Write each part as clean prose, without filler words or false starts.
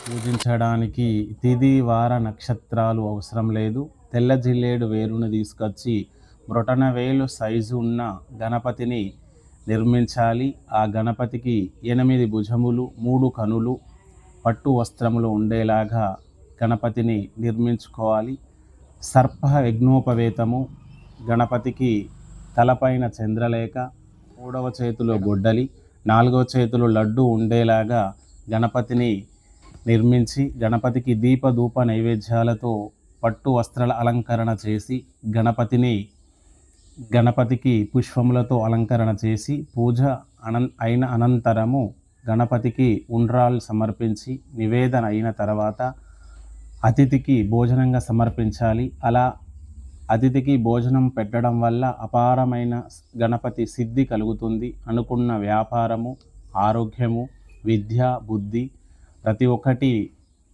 పూజించడానికి తిథి వార నక్షత్రాలు అవసరం లేదు. తెల్ల జిల్లేడు వేరును తీసుకొచ్చి బ్రొటనవేలు సైజు ఉన్న గణపతిని నిర్మించాలి. ఆ గణపతికి 8 భుజములు, 3 కనులు, పట్టు వస్త్రములు ఉండేలాగా గణపతిని నిర్మించుకోవాలి. సర్ప యజ్ఞోపవేతము, గణపతికి తలపైన చంద్రలేఖ, 3వ చేతిలో గొడ్డలి, 4వ చేతిలో లడ్డు ఉండేలాగా గణపతిని నిర్మించి గణపతికి దీపధూప నైవేద్యాలతో పట్టు వస్త్రాల అలంకరణ చేసి గణపతికి పుష్పములతో అలంకరణ చేసి పూజ అయిన అనంతరము గణపతికి ఉండ్రాలు సమర్పించి నివేదన అయిన తర్వాత అతిథికి భోజనంగా సమర్పించాలి. అలా అతిథికి భోజనం పెట్టడం వల్ల అపారమైన గణపతి సిద్ధి కలుగుతుంది. అనుకున్న వ్యాపారము, ఆరోగ్యము, విద్య, బుద్ధి ప్రతి ఒక్కటి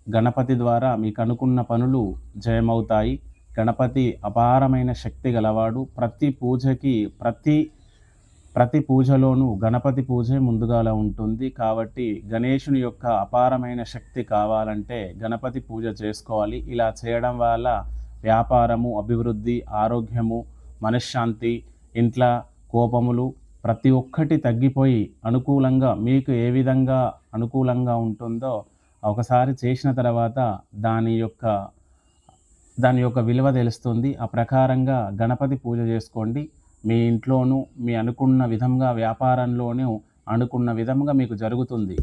గణపతి ద్వారా మీకు అనుకున్న పనులు జయమవుతాయి. గణపతి అపారమైన శక్తి గలవాడు. ప్రతి పూజలోనూ గణపతి పూజే ముందుగాల ఉంటుంది. కాబట్టి గణేశుని యొక్క అపారమైన శక్తి కావాలంటే గణపతి పూజ చేసుకోవాలి. ఇలా చేయడం వల్ల వ్యాపారము, అభివృద్ధి, ఆరోగ్యము, మనశ్శాంతి, ఇంట్లో కోపములు ప్రతి ఒక్కటి తగ్గిపోయి అనుకూలంగా మీకు ఏ విధంగా అనుకూలంగా ఉంటుందో ఒకసారి చేసిన తర్వాత దాని యొక్క విలువ తెలుస్తుంది. ఆ ప్రకారంగా గణపతి పూజ చేసుకోండి. మీ ఇంట్లోనూ మీ అనుకున్న విధంగా వ్యాపారంలోనూ అనుకున్న విధంగా మీకు జరుగుతుంది.